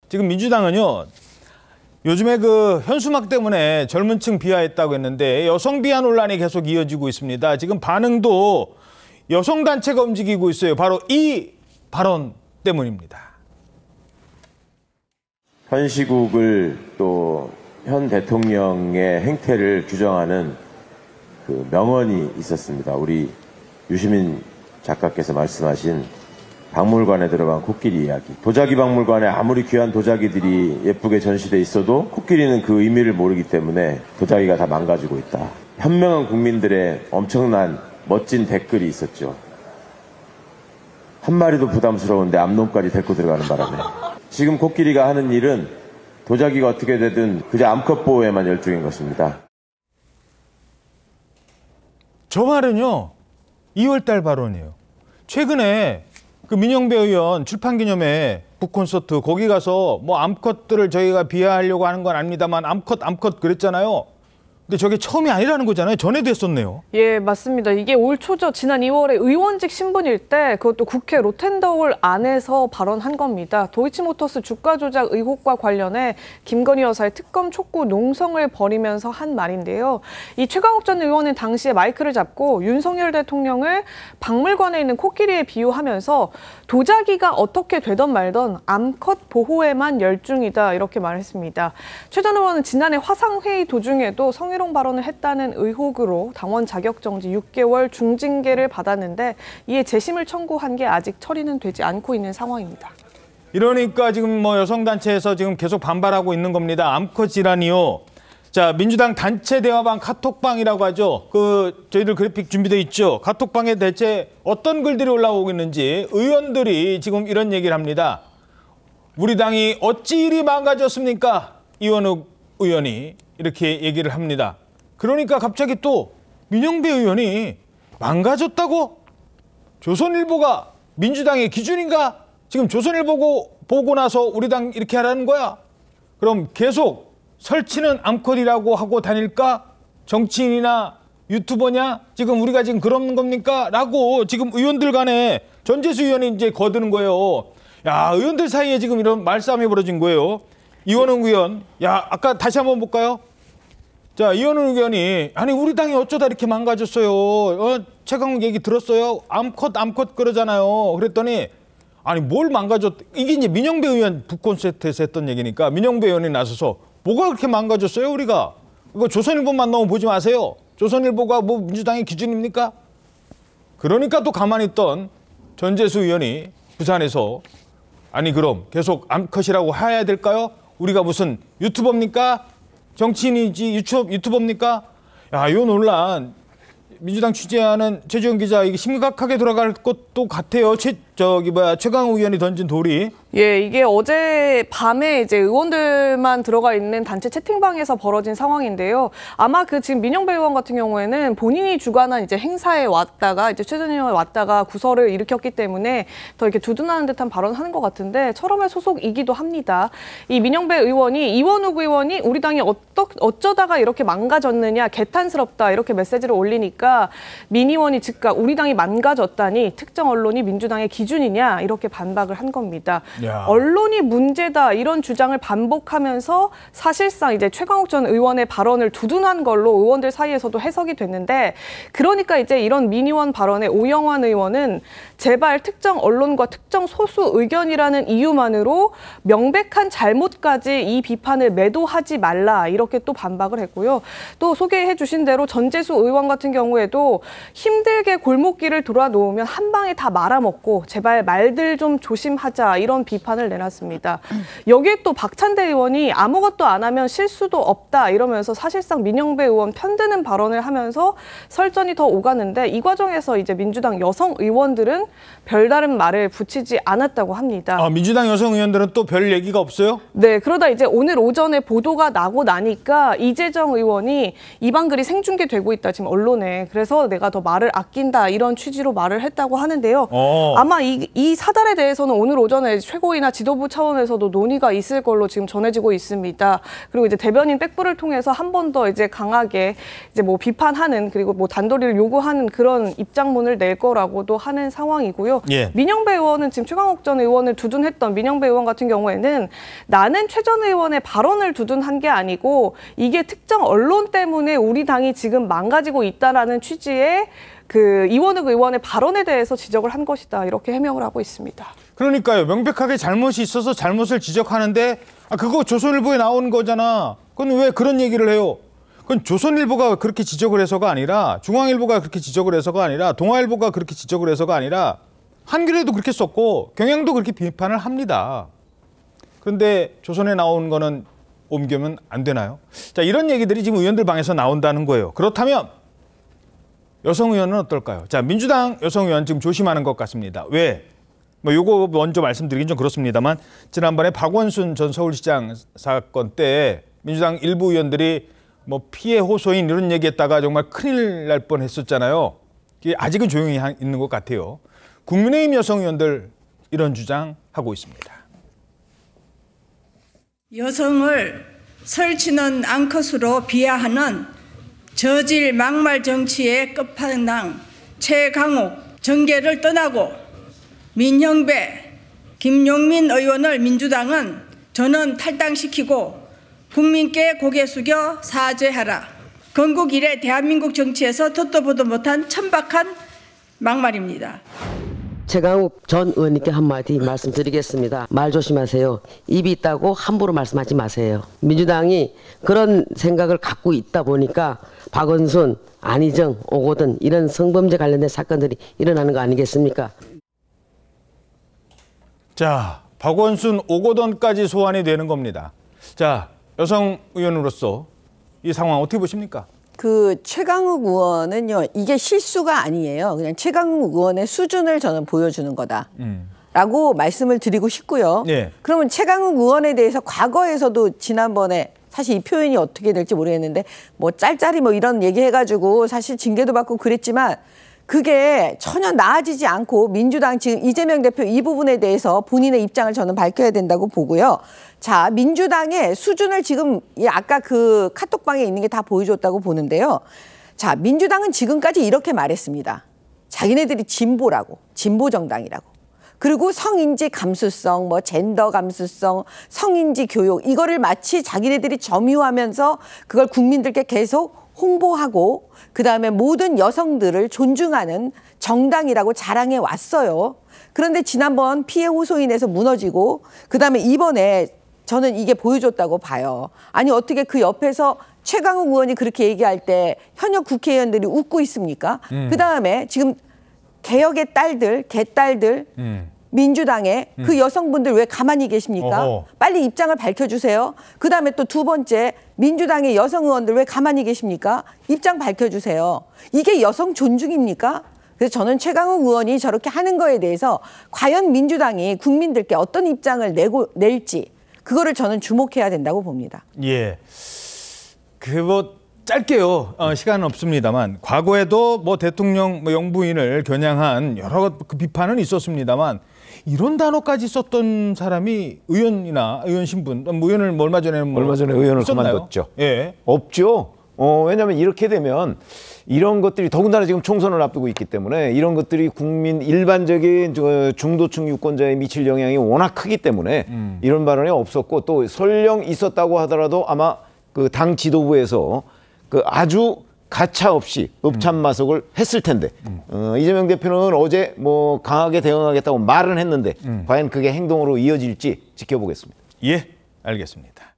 지금 민주당은요. 요즘에 그 현수막 때문에 젊은 층 비하했다고 했는데 여성 비하 논란이 계속 이어지고 있습니다. 지금 반응도 여성단체가 움직이고 있어요. 바로 이 발언 때문입니다. 현 시국을 또 현 대통령의 행태를 규정하는 그 명언이 있었습니다. 우리 유시민 작가께서 말씀하신 박물관에 들어간 코끼리 이야기. 도자기 박물관에 아무리 귀한 도자기들이 예쁘게 전시돼 있어도 코끼리는 그 의미를 모르기 때문에 도자기가 다 망가지고 있다. 현명한 국민들의 엄청난 멋진 댓글이 있었죠. 한 마리도 부담스러운데 암놈까지 데리고 들어가는 바람에. 지금 코끼리가 하는 일은 도자기가 어떻게 되든 그저 암컷 보호에만 열중인 것입니다. 저 말은요. 2월달 발언이에요. 최근에 그 민영배 의원 출판기념회 북콘서트 거기 가서 뭐 암컷들을 저희가 비하하려고 하는 건 아닙니다만 암컷 그랬잖아요. 근데 저게 처음이 아니라는 거잖아요. 전에도 했었네요. 예, 맞습니다. 이게 올 초죠. 지난 2월에 의원직 신분일 때 그것도 국회 로텐더홀 안에서 발언한 겁니다. 도이치모터스 주가 조작 의혹과 관련해 김건희 여사의 특검 촉구 농성을 벌이면서 한 말인데요. 이 최강욱 전 의원은 당시에 마이크를 잡고 윤석열 대통령을 박물관에 있는 코끼리에 비유하면서 도자기가 어떻게 되던 말던 암컷 보호에만 열중이다 이렇게 말했습니다. 최 전 의원은 지난해 화상회의 도중에도 성희롱 발언을 했다는 의혹으로 당원 자격정지 6개월 중징계를 받았는데 이에 재심을 청구한 게 아직 처리는 되지 않고 있는 상황입니다. 이러니까 지금 뭐 여성단체에서 지금 계속 반발하고 있는 겁니다. 암컷이라니요. 자, 민주당 단체 대화방 카톡방이라고 하죠. 저희들 그래픽 준비돼 있죠. 카톡방에 대체 어떤 글들이 올라오고 있는지 의원들이 지금 이런 얘기를 합니다. 우리 당이 어찌 이리 망가졌습니까? 이원욱 의원이 이렇게 얘기를 합니다. 그러니까 갑자기 또 민영배 의원이 망가졌다고? 조선일보가 민주당의 기준인가? 지금 조선일보 보고 나서 우리 당 이렇게 하라는 거야? 그럼 계속 설치는 암컷이라고 하고 다닐까? 정치인이나 유튜버냐? 지금 우리가 지금 그런 겁니까? 라고 지금 의원들 간에 전재수 의원이 이제 거드는 거예요. 야, 의원들 사이에 지금 이런 말싸움이 벌어진 거예요. 이원웅 의원, 야, 아까 다시 한번 볼까요? 자, 이원웅 의원이 아니 우리 당이 어쩌다 이렇게 망가졌어요. 최강욱 얘기 들었어요? 암컷 그러잖아요. 그랬더니 아니 뭘 망가졌? 이게 이제 민영배 의원 북콘서트에서 했던 얘기니까 민영배 의원이 나서서 뭐가 그렇게 망가졌어요 우리가? 이거 조선일보만 너무 보지 마세요. 조선일보가 뭐 민주당의 기준입니까? 그러니까 또 가만히 있던 전재수 의원이 부산에서 아니 그럼 계속 암컷이라고 해야 될까요? 우리가 무슨 유튜버입니까? 정치인이지 유튜버입니까? 야, 이 논란 민주당 취재하는 최지원 기자 이게 심각하게 돌아갈 것도 같아요. 최강욱 의원이 던진 돌이. 예, 이게 어제 밤에 이제 의원들만 들어가 있는 단체 채팅방에서 벌어진 상황인데요. 아마 지금 민영배 의원 같은 경우에는 본인이 주관한 이제 행사에 왔다가 이제 최 전 의원이 왔다가 구설을 일으켰기 때문에 더 이렇게 두둔하는 듯한 발언하는 것 같은데 철험의 소속이기도 합니다. 이 민영배 의원이 이원욱 의원이 우리 당이 어쩌다가 이렇게 망가졌느냐 개탄스럽다 이렇게 메시지를 올리니까 민 의원이 즉각 우리 당이 망가졌다니 특정 언론이 민주당의 기준이냐 이렇게 반박을 한 겁니다. 야. 언론이 문제다 이런 주장을 반복하면서 사실상 이제 최강욱 전 의원의 발언을 두둔한 걸로 의원들 사이에서도 해석이 됐는데 그러니까 이제 이런 민 의원 발언에 오영환 의원은 제발 특정 언론과 특정 소수 의견이라는 이유만으로 명백한 잘못까지 이 비판을 매도하지 말라 이렇게 또 반박을 했고요. 또 소개해 주신 대로 전재수 의원 같은 경우에도 힘들게 골목길을 돌아놓으면 한 방에 다 말아먹고 제발 말들 좀 조심하자 이런 비판을 내놨습니다. 여기에 또 박찬대 의원이 아무것도 안 하면 실수도 없다 이러면서 사실상 민영배 의원 편드는 발언을 하면서 설전이 더 오가는데 이 과정에서 이제 민주당 여성 의원들은 별다른 말을 붙이지 않았다고 합니다. 아, 민주당 여성 의원들은 또 별 얘기가 없어요? 네, 그러다 이제 오늘 오전에 보도가 나고 나니까 이재정 의원이 이방 글이 생중계되고 있다 지금 언론에. 그래서 내가 더 말을 아낀다 이런 취지로 말을 했다고 하는데요. 아마 아마 이 사달에 대해서는 오늘 오전에 최고위나 지도부 차원에서도 논의가 있을 걸로 지금 전해지고 있습니다. 그리고 이제 대변인 백부를 통해서 한 번 더 이제 강하게 이제 뭐 비판하는 그리고 뭐 단도리를 요구하는 그런 입장문을 낼 거라고도 하는 상황이고요. 예. 민영배 의원은 지금 최강욱 전 의원을 두둔했던 민영배 의원 같은 경우에는 나는 최 전 의원의 발언을 두둔한 게 아니고 이게 특정 언론 때문에 우리 당이 지금 망가지고 있다라는 취지의 그 이원욱 의원의 발언에 대해서 지적을 한 것이다. 이렇게 해명을 하고 있습니다. 그러니까요. 명백하게 잘못이 있어서 잘못을 지적하는데 그거 조선일보에 나온 거잖아. 그건 왜 그런 얘기를 해요? 그건 조선일보가 그렇게 지적을 해서가 아니라 중앙일보가 그렇게 지적을 해서가 아니라 동아일보가 그렇게 지적을 해서가 아니라 한겨레도 그렇게 썼고 경향도 그렇게 비판을 합니다. 그런데 조선에 나온 거는 옮기면 안 되나요? 자, 이런 얘기들이 지금 의원들 방에서 나온다는 거예요. 그렇다면 여성 의원은 어떨까요? 자, 민주당 여성 의원 지금 조심하는 것 같습니다. 왜? 뭐 요거 먼저 말씀드리긴 좀 그렇습니다만 지난번에 박원순 전 서울시장 사건 때 민주당 일부 의원들이 뭐 피해 호소인 이런 얘기했다가 정말 큰일 날 뻔했었잖아요. 이게 아직은 조용히 있는 것 같아요. 국민의힘 여성 의원들 이런 주장하고 있습니다. 여성을 설치는 앙컷으로 비하하는 저질 막말 정치의 끝판왕 최강욱 정계를 떠나고 민형배, 김용민 의원을 민주당은 전원 탈당시키고 국민께 고개 숙여 사죄하라. 건국 이래 대한민국 정치에서 듣도 보도 못한 천박한 막말입니다. 최강욱 전 의원님께 한마디 말씀드리겠습니다. 말 조심하세요. 입이 있다고 함부로 말씀하지 마세요. 민주당이 그런 생각을 갖고 있다 보니까 박원순, 안희정, 오고든 이런 성범죄 관련된 사건들이 일어나는 거 아니겠습니까? 자, 박원순, 오고돈까지 소환이 되는 겁니다. 자, 여성 의원으로서 이 상황 어떻게 보십니까? 그 최강욱 의원은요, 이게 실수가 아니에요. 그냥 최강욱 의원의 수준을 저는 보여주는 거다라고 말씀을 드리고 싶고요. 예. 그러면 최강욱 의원에 대해서 과거에서도 지난번에 사실 이 표현이 어떻게 될지 모르겠는데 뭐 짤짤이 뭐 이런 얘기 해가지고 사실 징계도 받고 그랬지만 그게 전혀 나아지지 않고 민주당 지금 이재명 대표 이 부분에 대해서 본인의 입장을 저는 밝혀야 된다고 보고요. 자, 민주당의 수준을 지금 아까 그 카톡방에 있는 게 다 보여줬다고 보는데요. 자, 민주당은 지금까지 이렇게 말했습니다. 자기네들이 진보라고, 진보 정당이라고. 그리고 성인지 감수성, 뭐 젠더 감수성, 성인지 교육 이거를 마치 자기네들이 점유하면서 그걸 국민들께 계속 홍보하고 그다음에 모든 여성들을 존중하는 정당이라고 자랑해 왔어요. 그런데 지난번 피해 호소인에서 무너지고 그다음에 이번에 저는 이게 보여줬다고 봐요. 아니 어떻게 그 옆에서 최강욱 의원이 그렇게 얘기할 때 현역 국회의원들이 웃고 있습니까? 그다음에 지금 개혁의 딸들, 개딸들 민주당의 그 여성분들 왜 가만히 계십니까? 어허. 빨리 입장을 밝혀주세요. 그다음에 또 두 번째 민주당의 여성 의원들 왜 가만히 계십니까? 입장 밝혀주세요. 이게 여성 존중입니까? 그래서 저는 최강욱 의원이 저렇게 하는 거에 대해서 과연 민주당이 국민들께 어떤 입장을 낼지 그거를 저는 주목해야 된다고 봅니다. 예. 뭐 짧게요. 시간은 없습니다만 과거에도 뭐 대통령 뭐 영부인을 겨냥한 여러 그 비판은 있었습니다만 이런 단어까지 썼던 사람이 의원이나 의원 신분, 뭐 의원을 얼마 전에 의원을 있었나요? 그만뒀죠. 예. 없죠. 왜냐하면 이렇게 되면 이런 것들이 더군다나 지금 총선을 앞두고 있기 때문에 이런 것들이 국민 일반적인 중도층 유권자에 미칠 영향이 워낙 크기 때문에 이런 발언이 없었고 또 설령 있었다고 하더라도 아마 그 당 지도부에서 그 아주 가차 없이 읍참마속을 했을 텐데 이재명 대표는 어제 뭐 강하게 대응하겠다고 말은 했는데 과연 그게 행동으로 이어질지 지켜보겠습니다. 예, 알겠습니다.